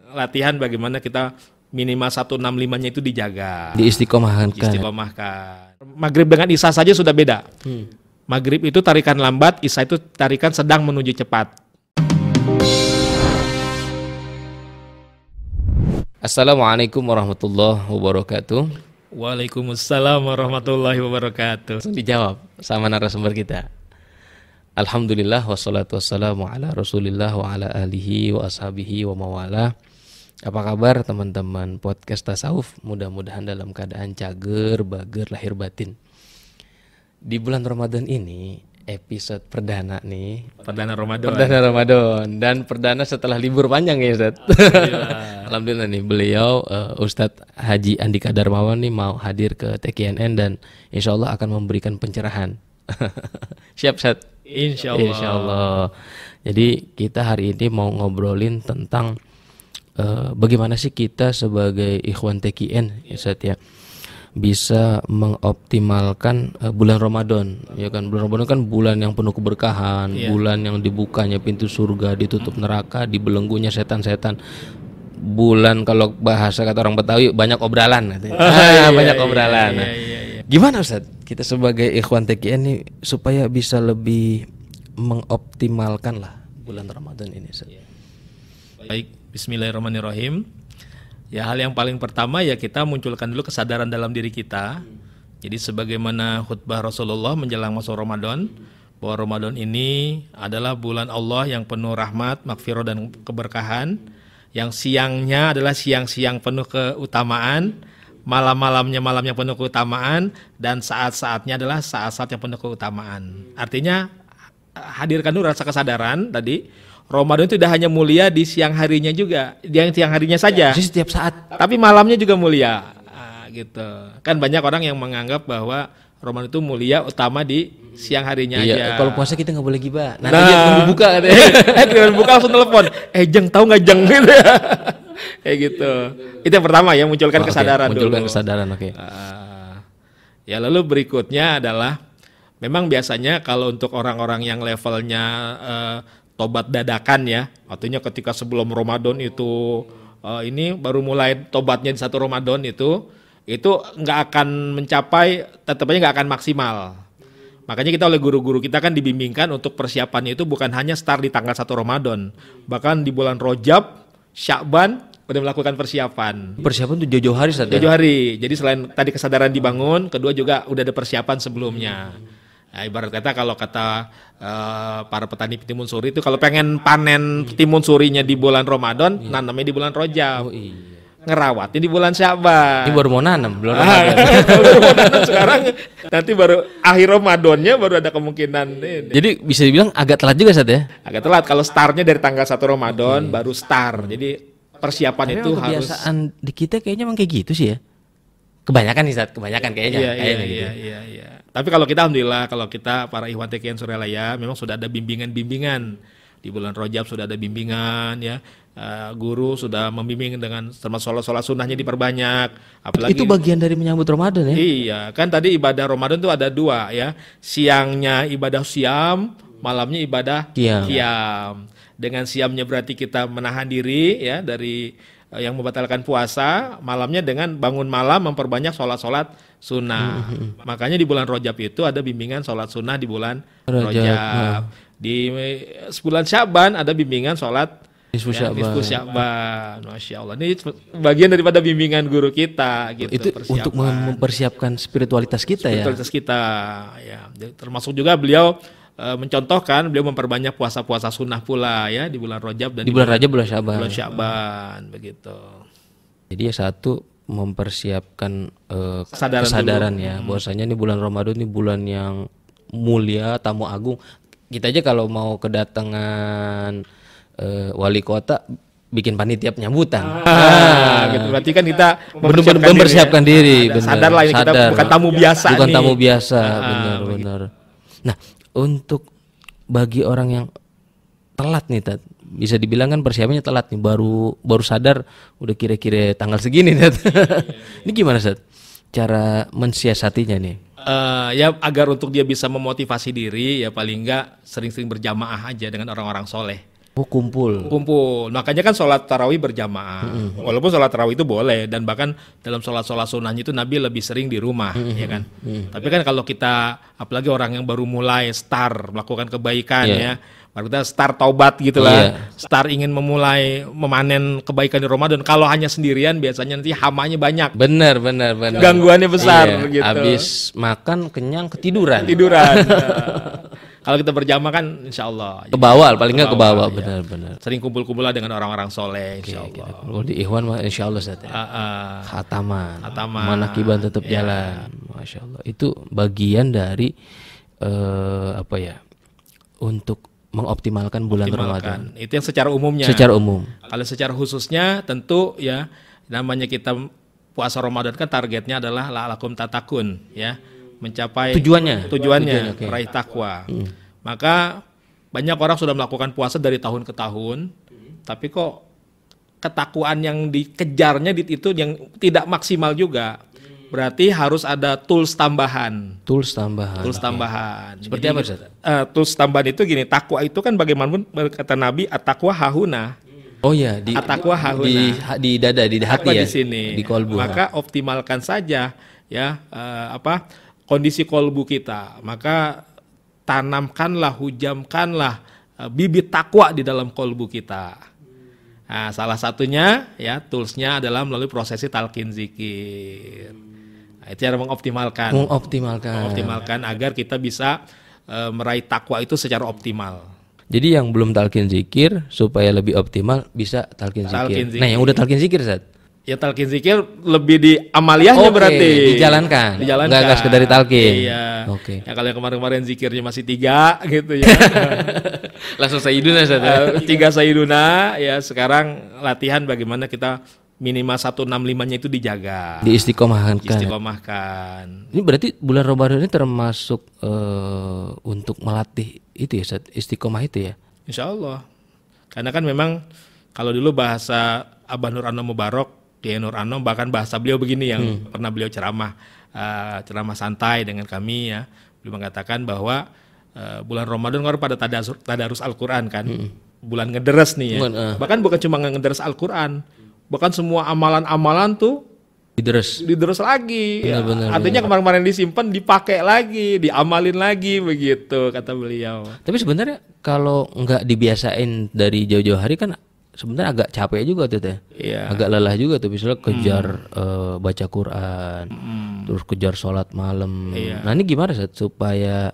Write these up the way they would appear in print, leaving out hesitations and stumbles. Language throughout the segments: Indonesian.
latihan bagaimana kita minimal 165-nya itu dijaga. Diistiqomahkan. Maghrib dengan Isya saja sudah beda. Maghrib itu tarikan lambat, Isya itu tarikan sedang menuju cepat. Assalamualaikum warahmatullahi wabarakatuh. Waalaikumsalam warahmatullahi wabarakatuh. Langsung dijawab sama narasumber kita. Alhamdulillah wassalatu wassalamu ala Rasulillah wa ala alihi wa ashabihi wa mawala. Apa kabar teman-teman podcast tasawuf? Mudah-mudahan dalam keadaan cager, bager, lahir batin. Di bulan Ramadan ini episode perdana nih. Perdana Ramadan. Dan perdana setelah libur panjang ya Ustaz. Alhamdulillah nih beliau Ustadz Haji Andika Darmawan nih mau hadir ke TKNN dan insya Allah akan memberikan pencerahan. Siap Ustaz? Insya Allah. Jadi kita hari ini mau ngobrolin tentang bagaimana sih kita sebagai ikhwan TKN ya Ustaz ya bisa mengoptimalkan bulan Ramadan ya kan. Bulan Ramadan kan bulan yang penuh keberkahan, bulan yang dibukanya pintu surga, ditutup neraka, dibelenggunya setan-setan. Bulan kalau bahasa kata orang Betawi banyak obralan banyak obralan. Gimana Ustaz kita sebagai ikhwan TKN ini supaya bisa lebih mengoptimalkan lah bulan Ramadan ini Ustaz? Baik, bismillahirrahmanirrahim. Ya, hal yang paling pertama ya kita munculkan dulu kesadaran dalam diri kita. Jadi sebagaimana khutbah Rasulullah menjelang masuk Ramadan, bahwa Ramadan ini adalah bulan Allah yang penuh rahmat, maghfirah dan keberkahan, yang siangnya adalah siang-siang penuh keutamaan, malam-malamnya malam yang penuh keutamaan, dan saat-saatnya adalah saat-saat yang penuh keutamaan. Artinya hadirkan dulu rasa kesadaran tadi. Ramadan itu tidak hanya mulia di siang harinya juga, yang siang harinya saja. Jadi setiap saat. Tapi malamnya juga mulia, gitu. Kan banyak orang yang menganggap bahwa Ramadan itu mulia utama di siang harinya aja. Kalau puasa kita nggak boleh gibah. Nanti dia tunggu buka katanya. Dia buka langsung telepon. Jeng tahu nggak jeng gitu ya. Kayak gitu. Itu yang pertama ya, munculkan kesadaran dulu. Munculkan kesadaran, oke. Ya lalu berikutnya adalah memang biasanya kalau untuk orang-orang yang levelnya tobat dadakan ya, artinya ketika sebelum Ramadan itu ini baru mulai tobatnya di 1 Ramadan itu nggak akan mencapai, tetapnya nggak akan maksimal. Makanya kita oleh guru-guru kita kan dibimbingkan untuk persiapannya itu bukan hanya start di tanggal 1 Ramadan, bahkan di bulan Rajab, Sya'ban udah melakukan persiapan. Persiapan tuh jauh-jauh hari saja. Jauh-jauh hari. Jadi selain tadi kesadaran dibangun, kedua juga udah ada persiapan sebelumnya. Nah, ibarat kata kalau kata para petani timun suri itu kalau pengen panen timun surinya di bulan Ramadan, nanamnya di bulan Rajab. Ngerawatin di bulan Sya'ban. Ini baru mau nanam, belum Ramadan. Baru mau nanam sekarang, nanti baru akhir Ramadannya baru ada kemungkinan ini. Jadi bisa dibilang agak telat juga Ustaz ya? Agak telat kalau startnya dari tanggal 1 Ramadan baru start. Jadi persiapan tapi itu harus. Kebiasaan di kita kayaknya memang kayak gitu sih ya. Kebanyakan nih Ustaz, kebanyakan kayaknya. Iya. Tapi kalau kita alhamdulillah, kalau kita para ikhwan TKN Suralaya memang sudah ada bimbingan. Di bulan Rajab sudah ada bimbingan ya. Guru sudah membimbing dengan termasuk sholat sunnahnya diperbanyak. Apalagi itu bagian dari menyambut Ramadan ya? Iya, kan tadi ibadah Ramadan itu ada 2 ya. Siangnya ibadah siam, malamnya ibadah qiyam. Dengan siamnya berarti kita menahan diri ya dari yang membatalkan puasa, malamnya dengan bangun malam memperbanyak sholat sunnah. Makanya di bulan Rajab itu ada bimbingan sholat sunnah di bulan Rajab. Di bulan Sya'ban ada bimbingan sholat nisfu Sya'ban. Masya Allah. Ini bagian daripada bimbingan guru kita. Gitu, itu untuk mempersiapkan spiritualitas kita ya. Spiritualitas kita. Ya. Termasuk juga beliau mencontohkan, beliau memperbanyak puasa-puasa sunnah pula ya di bulan Rajab dan di bulan Rajab, bulan Sya'ban. Bulan Sya'ban begitu. Jadi ya satu mempersiapkan kesadaran ya, bahwasanya ini bulan Ramadan ini bulan yang mulia, tamu agung. Kita aja kalau mau kedatangan wali kota bikin panitia penyambutan. Gitu. Berarti kan kita mempersiapkan diri. Sadar lah ini kita bukan tamu biasa. Bukan tamu biasa, benar. Nah, untuk bagi orang yang telat nih Tat, bisa dibilang kan persiapannya telat nih, baru sadar udah kira-kira tanggal segini Tat. Ini gimana Tat cara mensiasatinya nih? Ya agar untuk dia bisa memotivasi diri ya paling enggak sering-sering berjamaah aja dengan orang-orang soleh. Oh, kumpul. Makanya kan sholat tarawih berjamaah. Walaupun sholat tarawih itu boleh, dan bahkan dalam sholat sunnahnya itu Nabi lebih sering di rumah, ya kan. Tapi kan kalau kita, apalagi orang yang baru mulai start melakukan kebaikan, ya, baru kita start taubat gitulah, start ingin memulai memanen kebaikan di Ramadan. Kalau hanya sendirian biasanya nanti hamanya banyak. Benar. Gangguannya besar, gitu. Habis makan kenyang ketiduran. Kalau kita berjamaah kan insya Allah Ke bawah, paling nggak ke bawah, ya. benar. Sering kumpul-kumpul lah dengan orang-orang soleh, insya Allah. Kalau di Ikhwan mah insya Allah Ustaz, ya. Khataman, manakiban tetap jalan, masya Allah. Itu bagian dari untuk mengoptimalkan bulan Ramadan. Itu yang secara umumnya. Secara umum. Kalau secara khususnya tentu ya, namanya kita puasa Ramadan kan targetnya adalah la'alakum tatakun, ya. Mencapai tujuannya meraih takwa. Maka banyak orang sudah melakukan puasa dari tahun ke tahun, tapi kok ketakwaan yang dikejarnya itu yang tidak maksimal juga. Berarti harus ada tools tambahan. Seperti apa, Ustaz? Tools tambahan itu gini, takwa itu kan bagaimanapun kata Nabi, at-taqwa hahuna. Oh ya, at-taqwa hahuna. Di dada, di hati ya. Di sini. Di kolbu. Maka optimalkan saja ya kondisi kolbu kita, maka tanamkanlah, hujamkanlah bibit takwa di dalam kolbu kita. Nah, salah satunya ya toolsnya adalah melalui prosesi talqin zikir. Nah, itu cara mengoptimalkan agar kita bisa meraih takwa itu secara optimal. Jadi yang belum talqin zikir supaya lebih optimal bisa talqin zikir. Nah, yang udah talqin zikir, Ustaz? Ya talqin zikir lebih di amaliyahnya berarti dijalankan. Nggak sekedar talqin. Iya. Ya kalau yang kemarin zikirnya masih 3 gitu ya. Langsung sayyiduna, 3 sayyiduna ya. Sekarang latihan bagaimana kita minimal 165-nya itu dijaga. Diistiqomahkan. Ini berarti bulan Ramadan ini termasuk untuk melatih itu ya, Ustaz, istiqomah itu ya. Insya Allah. Karena kan memang kalau dulu bahasa Abah Nur Anom Mubarok, Kiai Nur Anom, bahkan bahasa beliau begini yang pernah beliau ceramah santai dengan kami ya. Beliau mengatakan bahwa bulan Ramadan kan pada tadarus Al-Quran kan, bulan ngederes nih ya. Bahkan bukan cuma ngederes Al-Quran, bahkan semua amalan-amalan tuh dideres lagi. Benar. Artinya kemarin disimpan, dipakai lagi, diamalin lagi begitu kata beliau. Tapi sebenarnya kalau nggak dibiasain dari jauh-jauh hari kan sebenarnya agak capek juga tuh teh, agak lelah juga tuh, misalnya kejar baca Quran, terus kejar sholat malam. Nah ini gimana Ustaz supaya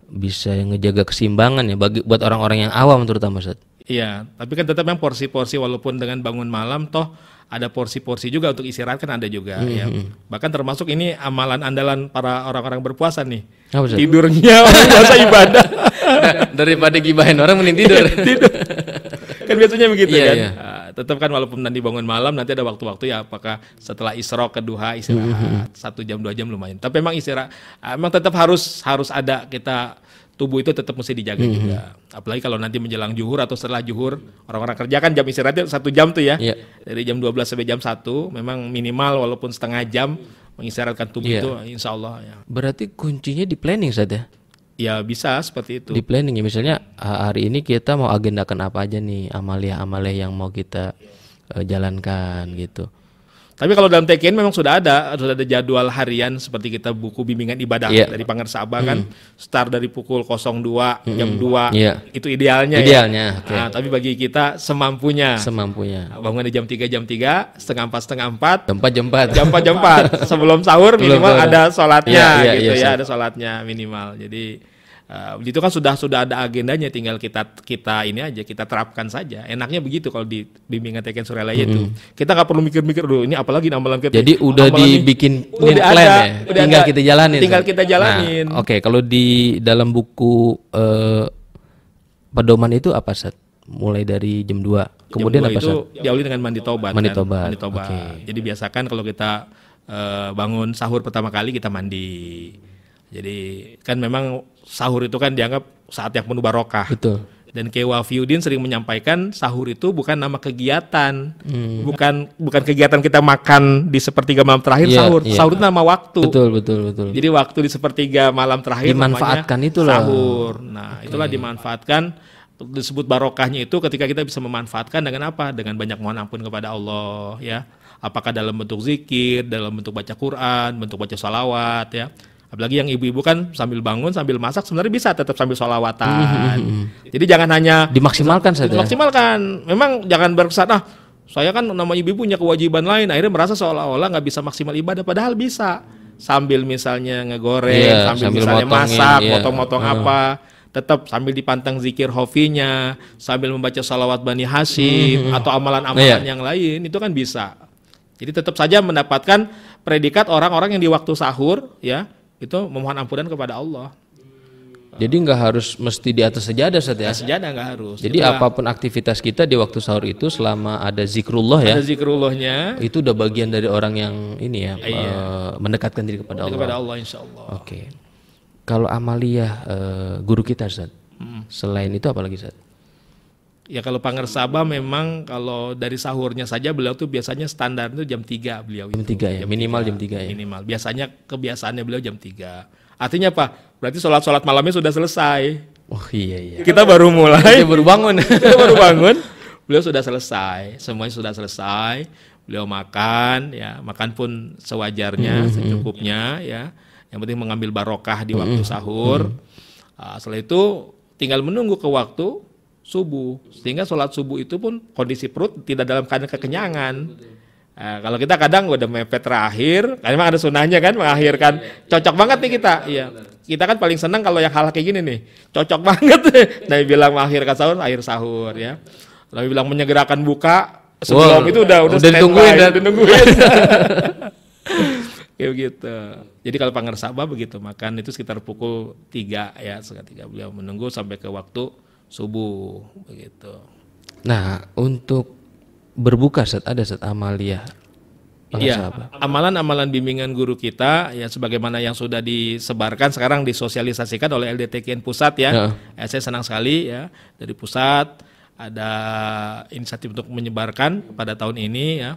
bisa ngejaga keseimbangan ya buat orang-orang yang awam terutama, Ustaz? Iya, tapi kan tetap yang porsi-porsi, walaupun dengan bangun malam toh ada porsi-porsi juga untuk istirahat kan ada juga ya. Bahkan termasuk ini amalan andalan para orang-orang berpuasa nih. Tidurnya orang puasa ibadah. Daripada gibahin orang mending tidur. Kan biasanya begitu kan. Nah, tetap kan walaupun nanti bangun malam nanti ada waktu-waktu ya, apakah setelah isyraq ke duha istirahat 1 jam 2 jam lumayan. Tapi memang istirahat memang tetap harus ada, kita tubuh itu tetap mesti dijaga juga. Apalagi kalau nanti menjelang zuhur atau setelah zuhur, orang-orang kerja kan jam istirahatnya 1 jam tuh ya. Dari jam 12 sampai jam 1 memang minimal walaupun setengah jam mengistirahatkan tubuh itu insya Allah ya. Berarti kuncinya di planning saja. Ya bisa seperti itu. Di planning ya, misalnya hari ini kita mau agendakan apa aja nih, amalia-amalia yang mau kita jalankan gitu. Tapi kalau dalam TKN memang sudah ada jadwal harian, seperti kita buku bimbingan ibadah dari Pangersa Abah kan start dari pukul 02 jam 2 itu idealnya ya. Okay. Nah, tapi bagi kita semampunya. Bangun di jam 3 setengah 4 jam 4 sebelum sahur minimal ada sholatnya ada sholatnya minimal. Jadi itu kan sudah ada agendanya, tinggal kita ini aja, kita terapkan saja. Enaknya begitu kalau di bimbingan TKN Suralaya itu. Kita nggak perlu mikir-mikir dulu ini apalagi amalan kita. Jadi udah dibikin plan ya. Tinggal kita jalanin. Nah, oke, kalau di dalam buku pedoman itu apa, Ustaz? Mulai dari jam 2. Kemudian jam 2 apa, itu diawali dengan mandi tobat. Okay. Jadi biasakan kalau kita bangun sahur pertama kali kita mandi. Jadi kan memang sahur itu kan dianggap saat yang penuh barokah. Betul. Dan Kiai Wafiuddin sering menyampaikan sahur itu bukan nama kegiatan, bukan kegiatan kita makan di sepertiga malam terakhir sahur. Sahur itu nama waktu. Betul. Jadi waktu di sepertiga malam terakhir dimanfaatkan itu sahur. Nah, itulah dimanfaatkan disebut barokahnya itu ketika kita bisa memanfaatkan dengan apa? Dengan banyak mohon ampun kepada Allah ya. Apakah dalam bentuk zikir, dalam bentuk baca Quran, bentuk baca salawat ya. Apalagi yang ibu-ibu kan sambil bangun, sambil masak sebenarnya bisa tetap sambil sholawatan. Jadi jangan hanya Dimaksimalkan saja. dimaksimalkan. Memang jangan berkesan saya kan nama ibu punya kewajiban lain, akhirnya merasa seolah-olah nggak bisa maksimal ibadah, padahal bisa. Sambil misalnya ngegoreng, sambil misalnya masak, motong-motong apa, tetap sambil dipantang zikir hofinya, sambil membaca salawat Bani Hashim atau amalan-amalan yang lain, itu kan bisa. Jadi tetap saja mendapatkan predikat orang-orang yang di waktu sahur ya, itu memohon ampunan kepada Allah. Jadi nggak harus mesti di atas sejadah Ustaz ya. Sejadah nggak harus. Jadi apapun aktivitas kita di waktu sahur itu selama ada zikrullah ya. Ada zikrullahnya. Itu udah bagian dari orang yang ini ya, mendekatkan diri kepada Allah. Kepada Allah insyaallah. Oke. Kalau amaliyah guru kita Ustaz. Selain itu apa lagi Ustaz? Ya kalau Pangersaba memang kalau dari sahurnya saja beliau tuh biasanya standar itu jam 3 beliau. Jam 3 ya, minimal jam 3 ya. Minimal. Biasanya kebiasaannya beliau jam 3. Artinya apa? Berarti sholat malamnya sudah selesai. Oh iya. Kita baru mulai. Kita baru bangun. Kita baru bangun. Beliau sudah selesai. Semuanya sudah selesai. Beliau makan, ya makan pun sewajarnya, secukupnya, ya. Yang penting mengambil barokah di waktu sahur. Setelah itu tinggal menunggu ke waktu subuh. Sehingga sholat subuh itu pun kondisi perut tidak dalam keadaan kekenyangan. Kalau kita kadang udah mepet terakhir, kan memang ada sunahnya kan mengakhirkan. Cocok banget nih kita. Iya. Kita kan paling senang kalau yang hal kayak gini nih. Cocok banget. Nabi bilang mengakhirkan sahur, akhir sahur ya. Nabi bilang menyegerakan buka sebelum itu udah ditungguin dan ditungguin. Kayak gitu. Jadi kalau Pangersaba begitu, makan itu sekitar pukul 3 ya, sekitar 3 beliau menunggu sampai ke waktu subuh begitu. Nah, untuk berbuka ada amaliyah. Iya, amalan-amalan bimbingan guru kita ya sebagaimana yang sudah disebarkan sekarang disosialisasikan oleh LDTKN pusat ya. Saya senang sekali ya dari pusat ada inisiatif untuk menyebarkan pada tahun ini ya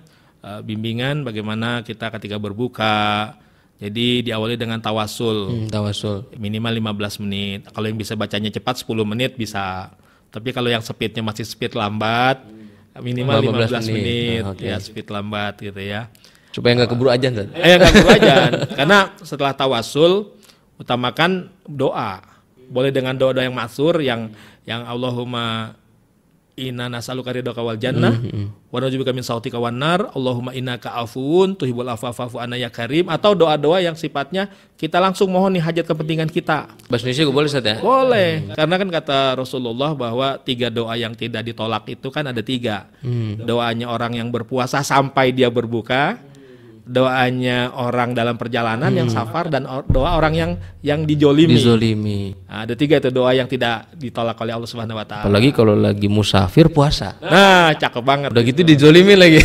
bimbingan bagaimana kita ketika berbuka. Jadi diawali dengan tawasul. Tawasul. Minimal 15 menit. Kalau yang bisa bacanya cepat 10 menit bisa. Tapi kalau yang speednya masih speed lambat minimal 15 menit ya speed lambat gitu ya. Supaya nggak keburu ajan kan? Nggak keburu ajan. Karena setelah tawasul utamakan doa. Boleh dengan doa-doa yang maksur yang Allahumma inna nas'aluka ridhaka wal jannah wa na'udzubika min sakhatika wan nar Allahumma innaka afuwun tuhibbul afwa fa'fu anna ya karim, atau doa-doa yang sifatnya kita langsung mohon nih hajat kepentingan kita. Bahasa Indonesia boleh Ustaz ya? Boleh. Karena kan kata Rasulullah bahwa 3 doa yang tidak ditolak itu kan ada 3. Doanya orang yang berpuasa sampai dia berbuka, doanya orang dalam perjalanan yang safar, dan doa orang yang dijolimi. Nah, ada 3 itu doa yang tidak ditolak oleh Allah Subhanahu Wa Taala. Apalagi kalau lagi musafir puasa. Nah, cakep banget. Udah gitu dijolimi lagi.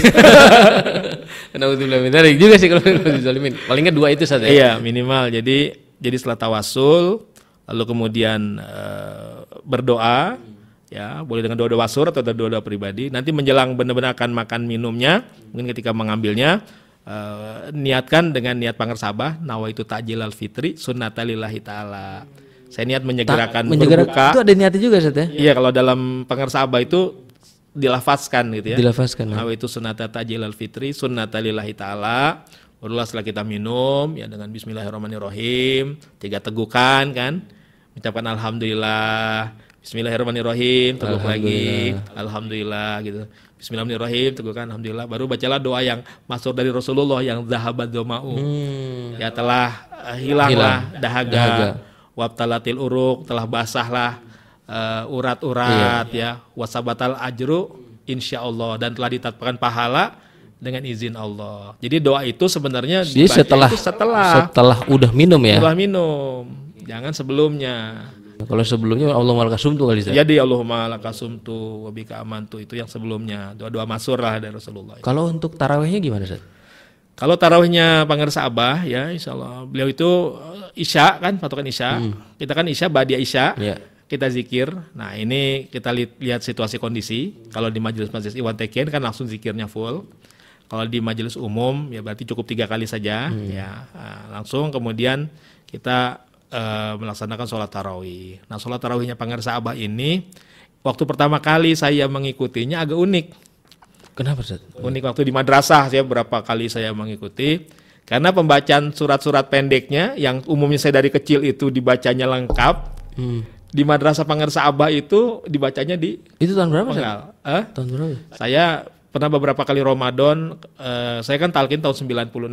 Alhamdulillah, benar juga sih kalau dijolimin. Palingnya 2 itu saja. Iya, minimal. Jadi setelah tawasul, lalu kemudian berdoa, ya boleh dengan doa-doa wasur atau doa-doa pribadi. Nanti menjelang benar-benar akan makan minumnya, mungkin ketika mengambilnya. Niatkan dengan niat Pangersaba nawaitu ta'jilal fitri sunnatalillahi ta'ala. Saya niat menyegerakan berbuka. Itu ada niatnya juga Ustaz ya? Iya, kalau dalam Pangersaba itu dilafazkan gitu ya. Dilafazkan. Nawaitu sunnata ta'jilal fitri sunnatalillahi ta'ala. Barulah setelah kita minum ya dengan bismillahirrahmanirrahim, 3 tegukan kan. Mengucapkan alhamdulillah, bismillahirrahmanirrahim, teguk lagi, alhamdulillah gitu. Bismillahirrahmanirrahim, tegukan alhamdulillah. Baru bacalah doa yang masuk dari Rasulullah yang zahabad doma'u. Ya telah hilanglah dahaga. Wabtalatil uruk, telah basahlah urat-urat ya. Wasabatal ajru insyaallah, dan telah ditetapkan pahala dengan izin Allah. Jadi doa itu sebenarnya setelah udah minum ya. Setelah minum. Jangan sebelumnya. Kalau sebelumnya Allahumma lakasumtu kali saya. Jadi Allahumma lakasumtu wa bika amantu, itu yang sebelumnya. Doa-doa masyhur lah dari Rasulullah. Kalau untuk tarawihnya gimana Ustaz? Kalau tarawihnya Pangersaba ya insyaallah beliau itu Isya kan, patokan Isya. Kita kan Isya ba'da Isya. Kita zikir. Nah, ini kita lihat situasi kondisi. Kalau di majelis-majelis Ikhwan TKN kan langsung zikirnya full. Kalau di majelis umum ya berarti cukup 3 kali saja ya. Langsung kemudian kita melaksanakan sholat tarawih. Nah, sholat tarawihnya Pangersaba ini waktu pertama kali saya mengikutinya agak unik. Kenapa Ustaz? Unik waktu di madrasah saya berapa kali saya mengikuti. Karena pembacaan surat-surat pendeknya yang umumnya saya dari kecil itu dibacanya lengkap. Di Madrasah Pangersa Abah itu dibacanya di Itu tahun berapa Ustaz? penggal. Tahun berapa? Saya pernah beberapa kali Ramadan, saya kan talqin tahun 96.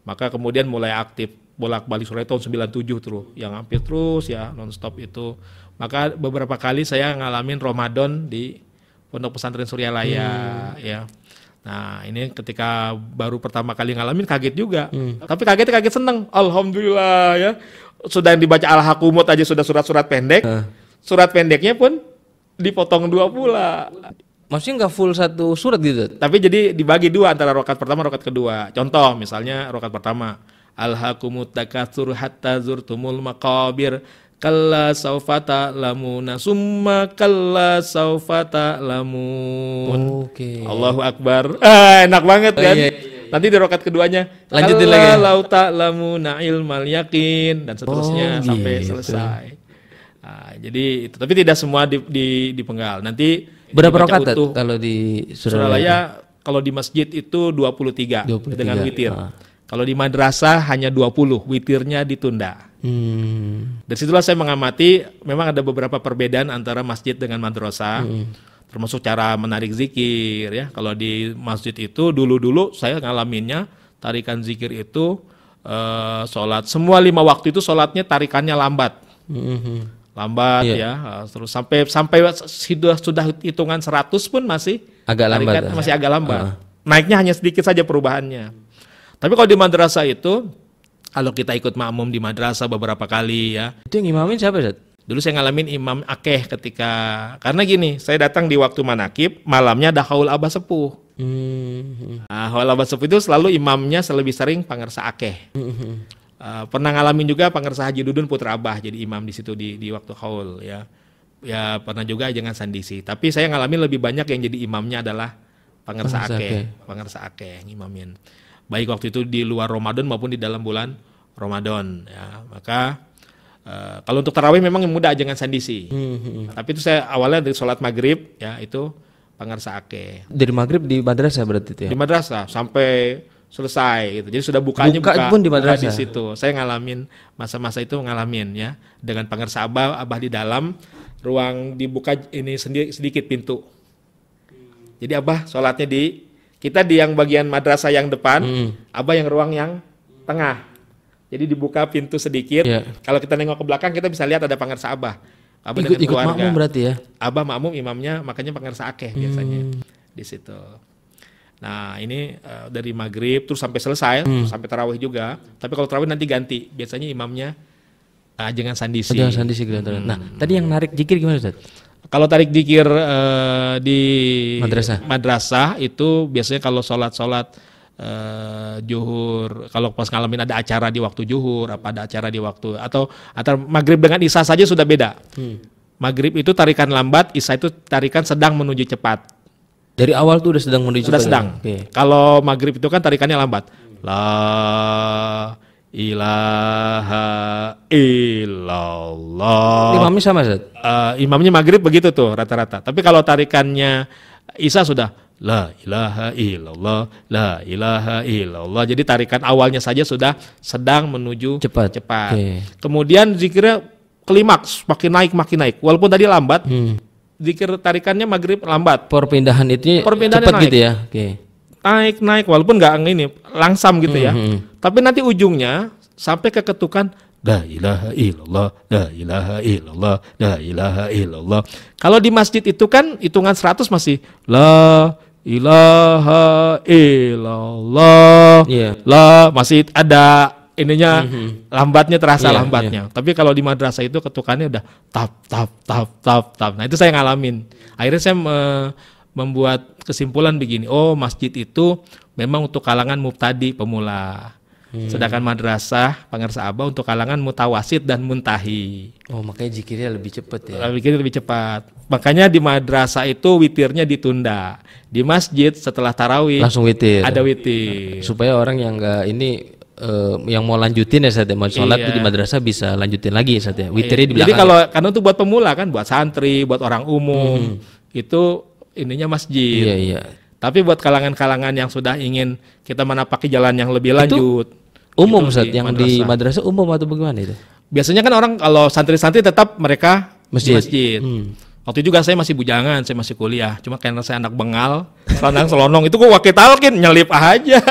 Maka kemudian mulai aktif bolak-balik sore tahun 97 terus, yang hampir terus ya nonstop itu. Maka beberapa kali saya ngalamin Ramadan di Pondok Pesantren Suryalaya ya. Nah ini ketika baru pertama kali ngalamin kaget juga. Tapi kaget seneng. Alhamdulillah ya. Sudah yang dibaca Al-Hakumut aja sudah surat-surat pendek. Surat pendeknya pun dipotong 2 pula. Maksudnya nggak full satu surat gitu? Tapi jadi dibagi 2 antara rokat pertama rokat kedua. Contoh misalnya rokat pertama. Al-Hakumut takatsur hatta zurtumul maqabir. Kalla saufa ta'lamuna summa kalla saufa ta'lamun. Oke. Allahu Akbar. Enak banget kan? Iya. Nanti di rokat keduanya Lanjutin lagi ya? Kalla lau ta'lamuna ilmal yakin dan seterusnya sampai gitu. selesai. Nah, jadi itu tapi tidak semua dipenggal. Nanti Berapa dibaca rokat utuh. kalau di Suralaya kalau di masjid itu 23, 23, dengan witir. Kalau di madrasah hanya 20, witirnya ditunda. Dari situlah saya mengamati memang ada beberapa perbedaan antara masjid dengan madrasah, termasuk cara menarik zikir ya. Kalau di masjid itu dulu saya ngalaminnya tarikan zikir itu sholat semua 5 waktu itu sholatnya tarikannya lambat, ya, terus sampai sudah hitungan 100 pun masih agak lambat, masih agak lambat. Naiknya hanya sedikit saja perubahannya. Tapi kalau di madrasah itu kalau kita ikut makmum di madrasah beberapa kali ya. Itu yang imamin siapa Ustaz? Dulu saya ngalamin imam akeh karena gini, saya datang di waktu manakib, malamnya ada haul abah sepuh. Nah, haul abah sepuh itu selalu imamnya lebih sering pangersa akeh. Pernah ngalamin juga pangersa Haji Dudun Putra Abah jadi imam di situ di waktu haul ya. Ya pernah juga jangan sandisi. Tapi saya ngalamin lebih banyak yang jadi imamnya adalah pangersa akeh yang imamin. Baik waktu itu di luar Ramadan maupun di dalam bulan Ramadan ya. Maka kalau untuk tarawih memang yang mudah jangan sandisi. Tapi itu saya awalnya dari sholat maghrib ya itu pangersa akeh. Dari maghrib di madrasah berarti itu ya? Di madrasah sampai selesai gitu. Jadi sudah buka pun di madrasah. Di situ. Saya ngalamin masa-masa itu ngalamin ya dengan pangersa abah di dalam ruang dibuka ini sedikit pintu. Jadi abah sholatnya kita di yang bagian madrasah yang depan, abah yang ruang yang tengah. Jadi dibuka pintu sedikit. Kalau kita nengok ke belakang kita bisa lihat ada pangersa abah. Abah dengan keluarga. Ikut makmum berarti ya? Abah makmum imamnya makanya pangersa akeh biasanya di situ. Nah ini dari maghrib terus sampai selesai, sampai tarawih juga. Tapi kalau tarawih nanti ganti. Biasanya imamnya jangan sandisi. Jangan sandisi gitu. Nah tadi yang narik zikir gimana Ustaz? Kalau tarik zikir di madrasah itu biasanya kalau sholat juhur, kalau pas ngalamin ada acara di waktu juhur, ada acara di waktu atau antara maghrib dengan isya saja sudah beda. Maghrib itu tarikan lambat, isya itu tarikan sedang menuju cepat. Dari awal tuh udah sedang menuju cepat. Sedang. Kalau maghrib itu kan tarikannya lambat. La ilaha illallah. Imamnya sama Ustaz? Imamnya maghrib begitu tuh rata-rata. Tapi kalau tarikannya isya sudah la ilaha illallah, la ilaha illallah. Jadi tarikan awalnya saja sudah sedang menuju cepat. Kemudian zikirnya klimaks makin naik. Walaupun tadi lambat, zikir tarikannya maghrib lambat. Perpindahan itu cepat naik. Gitu ya. Naik walaupun nggak ini langsam gitu ya. Tapi nanti ujungnya sampai ke ketukan la ilaha illallah, la ilaha illallah, la ilaha illallah. Kalau di masjid itu kan hitungan 100 masih la ilaha illallah. La masih ada ininya lambatnya terasa lambatnya. Tapi kalau di madrasah itu ketukannya udah tap. Nah, itu saya ngalamin. Akhirnya saya membuat kesimpulan begini, masjid itu memang untuk kalangan mubtadi pemula. Sedangkan madrasah pangersa abah untuk kalangan mutawasid dan muntahi. Makanya zikirnya lebih cepat ya. Zikirnya lebih cepat. Makanya di madrasah itu witirnya ditunda. Di masjid setelah tarawih langsung witir. Ada witir. Supaya orang yang enggak ini yang mau lanjutin ya Ustaz ya, mau sholat tuh di madrasah bisa lanjutin lagi Ustaz ya. Witirnya di belakang. Jadi kalau karena itu buat pemula kan, buat santri, buat orang umum, itu ininya masjid. Iya, iya. Tapi buat kalangan-kalangan yang sudah ingin kita menapaki jalan yang lebih lanjut, Umum gitu, Ustaz, yang di madrasah umum atau bagaimana itu? biasanya kan orang kalau santri-santri tetap mereka di Masjid. masjid. Waktu itu juga saya masih bujangan, saya masih kuliah. Cuma karena saya anak bengal, selonang selonong itu gua wakil talkin nyelip aja.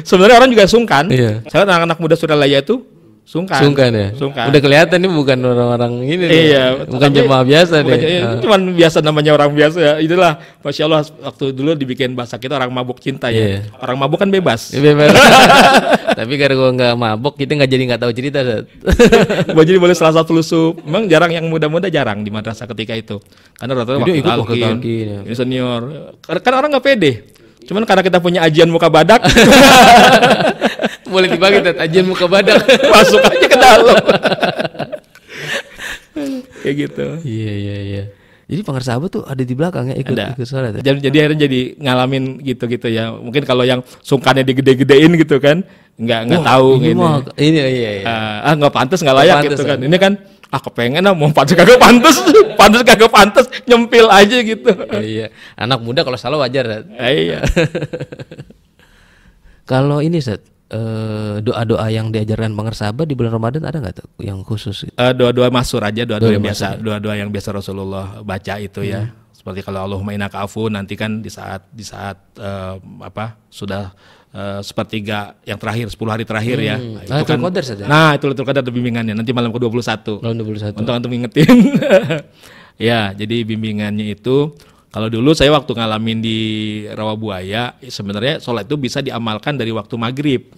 Sebenarnya orang juga sungkan. Iya. Saya anak-anak muda Suralaya itu sungkan. Sungkan ya. Sungkan. Udah kelihatan ini bukan orang-orang ini nih. Iya, Bukan tapi jemaah biasa bukan, deh. cuman biasa namanya orang biasa ya. Itulah Masya Allah waktu dulu dibikin bahasa kita orang mabuk cinta ya. Iya. Orang mabuk kan bebas. Bebas. Tapi karena gua nggak mabok, kita nggak tahu cerita Ustaz. Gua jadi boleh salah satu lusup. Memang jarang yang muda-muda jarang di madrasah ketika itu. Karena rata-rata Jadi wakil ikut wakil talqin, talqin, ya. ini senior. Kan orang nggak pede. Cuman karena kita punya ajian muka badak, Boleh dibagi Ustaz, ajian muka badak. masuk aja ke dalam. Kayak gitu. Iya. Jadi pengersahabat tuh ada di belakang ya, ikut Ada. sholat ya. Jadi akhirnya jadi ngalamin gitu-gitu ya. Mungkin kalau yang sungkannya digede-gedein gitu kan, nggak tahu Ini gitu. mah ini iya. Nggak pantas, nggak layak Nggak gitu pantes, kan. Ini kan kepengen mau pantas kagak pantas, pantas kagak pantas, nyempil aja gitu. Iya. Anak muda kalau salah wajar Ustaz. Iya. Kalau ini Ustaz, doa-doa yang diajarkan pengersahabat di bulan Ramadan ada nggak tuh yang khusus? Doa-doa masur aja, doa-doa yang masur, biasa, doa-doa yang biasa Rasulullah baca itu ya. Seperti kalau Allahumma innaka afuwun, nanti kan di saat sudah sepertiga yang terakhir 10 hari terakhir ya. Nah, itu kan Qadar saja. Nah, itu Lailatul Qadar bimbingannya nanti malam ke-21. Malam 21. Untuk antum ingetin. Ya, jadi bimbingannya itu kalau dulu saya waktu ngalamin di Rawabuaya, sebenarnya sholat itu bisa diamalkan dari waktu maghrib.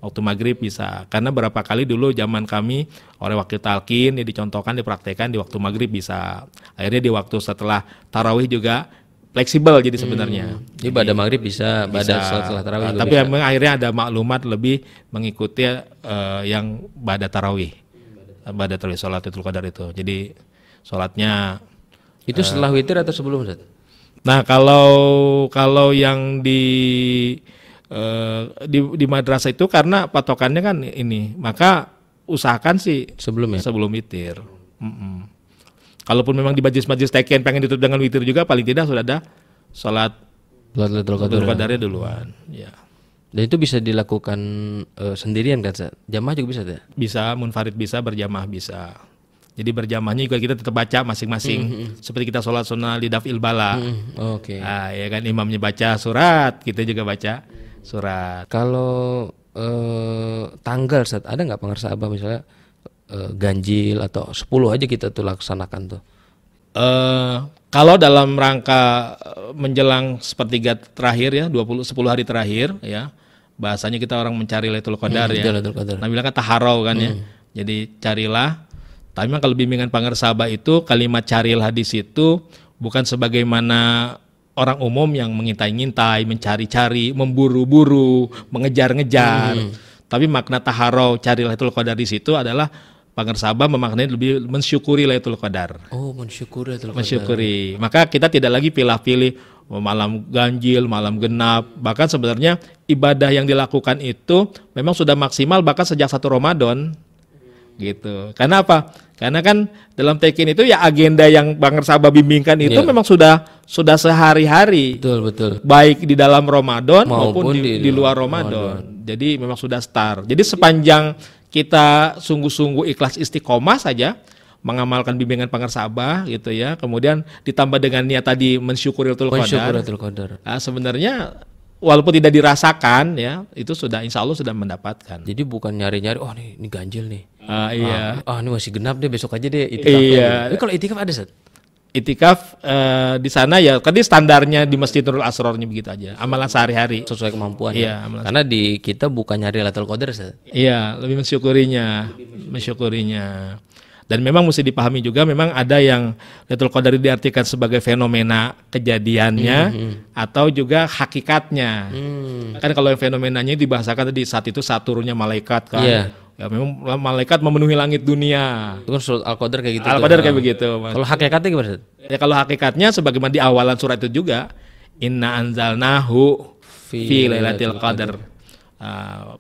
Waktu maghrib bisa, karena berapa kali dulu zaman kami oleh wakil talqin ya dicontohkan, dipraktekkan di waktu maghrib bisa. Akhirnya di waktu setelah tarawih juga fleksibel jadi sebenarnya. Jadi pada maghrib bisa, pada setelah tarawih juga Tapi bisa. memang akhirnya ada maklumat lebih mengikuti yang ba'da tarawih. Ba'da tarawih Lailatul Qadar itu. Jadi sholatnya Itu setelah witir atau sebelum Ustaz? nah kalau yang di madrasah itu karena patokannya kan ini, maka usahakan sih Sebelum ya? sebelum witir. Kalaupun memang di majlis-majlis teken pengen ditutup dengan witir juga, paling tidak sudah ada sholat Lailatul Qadar. Lailatul Qadarnya duluan. Ya. Dan itu bisa dilakukan sendirian kan Ustaz? Jamaah juga bisa ya? Bisa munfarid, bisa berjamaah bisa. Jadi berjamaahnya juga kita tetap baca masing-masing. Seperti kita sholat sunnah lidafil bala. Oke. Nah, ya kan imamnya baca surat, kita juga baca surat. Kalau tanggal Ustaz, ada nggak pengersahabat misalnya ganjil atau 10 aja kita tuh laksanakan tuh? Kalau dalam rangka menjelang sepertiga terakhir ya, 10 hari terakhir ya, bahasanya kita orang mencari Lailatul Qadar ya. Lailatul Qadar. Nah, bilang kan taharau kan ya. Jadi carilah. Tapi memang kalau bimbingan pengersahabat itu kalimat carilah di situ bukan sebagaimana orang umum yang mengintai-ngintai, mencari-cari, memburu-buru, mengejar-ngejar. Tapi makna taharau carilah Lailatul Qadar di situ adalah pengersahabat memaknai lebih mensyukuri Lailatul Qadar. Oh, mensyukuri Lailatul Qadar. Mensyukuri. Maka kita tidak lagi pilih-pilih malam ganjil, malam genap. Bahkan sebenarnya ibadah yang dilakukan itu memang sudah maksimal bahkan sejak 1 Ramadan. Gitu. Karena apa? Karena kan dalam tekin itu ya agenda yang pengersahabat bimbingkan itu memang sudah sehari-hari. Betul. Baik di dalam Ramadan maupun di luar Ramadan. Jadi memang sudah start. Jadi sepanjang kita sungguh-sungguh ikhlas istiqomah saja mengamalkan bimbingan pengersahabat gitu ya. Kemudian ditambah dengan niat tadi mensyukuri Lailatul Qadar. Nah, sebenarnya walaupun tidak dirasakan ya, itu sudah insya Allah sudah mendapatkan. Jadi bukan nyari-nyari, oh ini ganjil nih. Iya. Ini masih genap deh, besok aja deh itikaf. Iya. Tapi kalau itikaf ada Ustaz? Itikaf di sana ya, tadi standarnya di Masjid Nurul Asrornya begitu aja, amalan sehari-hari. Sesuai kemampuan. Iya, ya? Karena di kita bukan nyari Lailatul Qadar Ustaz. Iya, lebih mensyukurinya. Dan memang mesti dipahami juga, memang ada yang Lailatul Qadar diartikan sebagai fenomena kejadiannya atau juga hakikatnya. Kan kalau yang fenomenanya dibahasakan tadi saat itu saat turunnya malaikat kan. Ya memang malaikat memenuhi langit dunia. Itu kan surat Al-Qadar kayak gitu. Al-Qadar kayak begitu. Mas. Kalau hakikatnya gimana Ustaz? Ya kalau hakikatnya sebagaimana di awalan surat itu juga, inna anzalnahu fi Lailatul Qadar.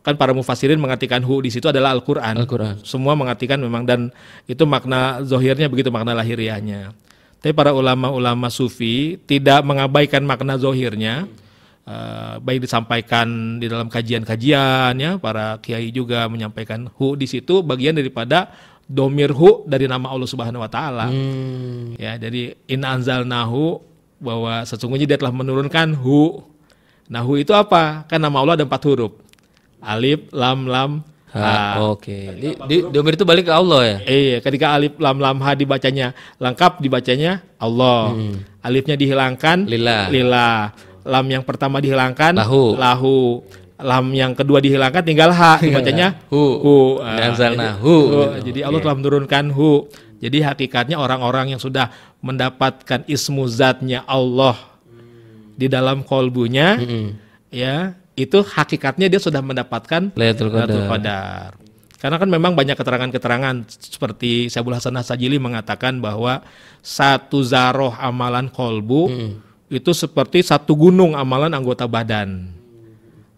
Kan para mufassirin mengartikan hu di situ adalah Al-Qur'an. Semua mengartikan memang, dan itu makna zohirnya begitu, makna lahiriahnya. Tapi para ulama-ulama sufi tidak mengabaikan makna zohirnya. Baik disampaikan di dalam kajian-kajian ya, para kiai juga menyampaikan hu di situ bagian daripada domir hu dari nama Allah Subhanahu wa taala. Ya, jadi in anzalnahu, bahwa sesungguhnya dia telah menurunkan hu. Nah, hu itu apa? Kan nama Allah ada 4 huruf. Alif, lam, ha. Oke. Di domir itu balik ke Allah ya? Iya, ketika alif, lam, ha dibacanya lengkap, dibacanya Allah. Alifnya dihilangkan, lillah. Lam yang pertama dihilangkan, lahu. Lam yang kedua dihilangkan, tinggal ha, dibacanya hu. Jadi Allah telah menurunkan hu. Jadi hakikatnya orang-orang yang sudah mendapatkan ismu zatnya Allah di dalam kolbunya, ya, itu hakikatnya dia sudah mendapatkan Lailatul Qadar. Karena kan memang banyak keterangan-keterangan, seperti Syaikhul Hasan As-Sajili mengatakan bahwa satu zaroh amalan kolbu itu seperti satu gunung amalan anggota badan.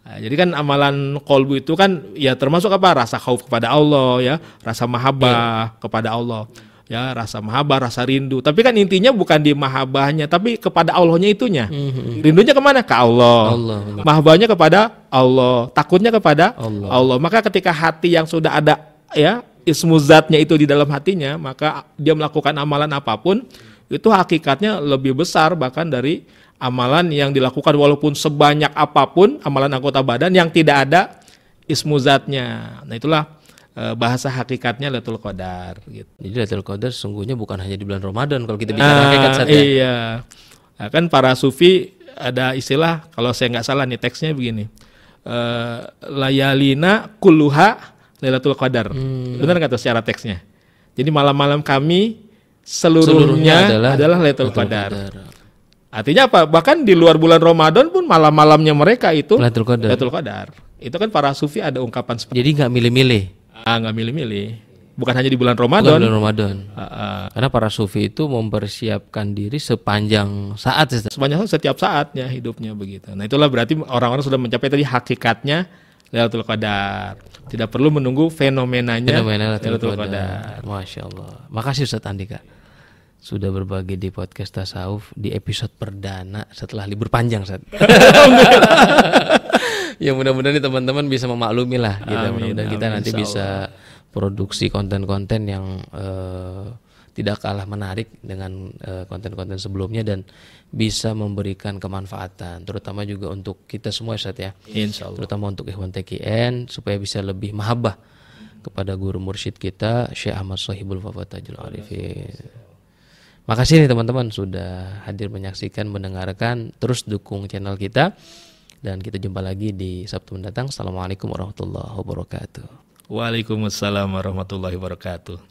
Nah, jadi kan amalan kolbu itu kan ya termasuk apa? Rasa khauf kepada Allah ya, rasa mahabbah kepada Allah. Ya, rasa mahabbah, rasa rindu. Tapi kan intinya bukan di mahabbahnya, tapi kepada Allahnya itunya. Rindunya kemana? Ke Allah. Mahabbahnya kepada Allah. Takutnya kepada Allah. Maka ketika hati yang sudah ada ya ismu zatnya itu di dalam hatinya, maka dia melakukan amalan apapun itu hakikatnya lebih besar bahkan dari amalan yang dilakukan walaupun sebanyak apapun amalan anggota badan yang tidak ada ismu zatnya. Nah, itulah bahasa hakikatnya Lailatul Qadar gitu. Jadi Lailatul Qadar sesungguhnya bukan hanya di bulan Ramadan kalau kita bicara hakikat saja. Iya. Nah, kan para sufi ada istilah, kalau saya nggak salah nih teksnya begini. Layalina kulluha Lailatul Qadar. Benar nggak tuh secara teksnya? Jadi malam-malam kami seluruhnya adalah Lailatul Qadar. Artinya apa? Bahkan di luar bulan Ramadan pun malam-malamnya mereka itu Lailatul Qadar. Itu kan para sufi ada ungkapan seperti. Jadi nggak milih-milih. Nggak milih-milih. Bukan hanya di bulan Ramadan. Karena para sufi itu mempersiapkan diri sepanjang saat. Setiap saatnya hidupnya begitu. Nah, itulah berarti orang-orang sudah mencapai tadi hakikatnya Lailatul Qadar. Tidak perlu menunggu fenomenanya Lailatul Qadar. Masya Allah. Makasih Ustaz Andika sudah berbagi di podcast Tasawuf di episode perdana setelah libur panjang, Ustaz. Ya mudah-mudahan teman-teman bisa memaklumi lah gitu. Mudah-mudahan kita nanti bisa produksi konten-konten yang tidak kalah menarik dengan konten-konten sebelumnya dan bisa memberikan kemanfaatan, terutama juga untuk kita semua, Ustaz ya. Insyaallah. Terutama untuk Ikhwan TKN supaya bisa lebih mahabbah kepada guru mursyid kita Syekh Ahmad Shahibul Wafat Tajul Arifin. Makasih nih teman-teman sudah hadir menyaksikan, mendengarkan. Terus dukung channel kita dan kita jumpa lagi di Sabtu mendatang. Assalamualaikum warahmatullahi wabarakatuh. Waalaikumsalam warahmatullahi wabarakatuh.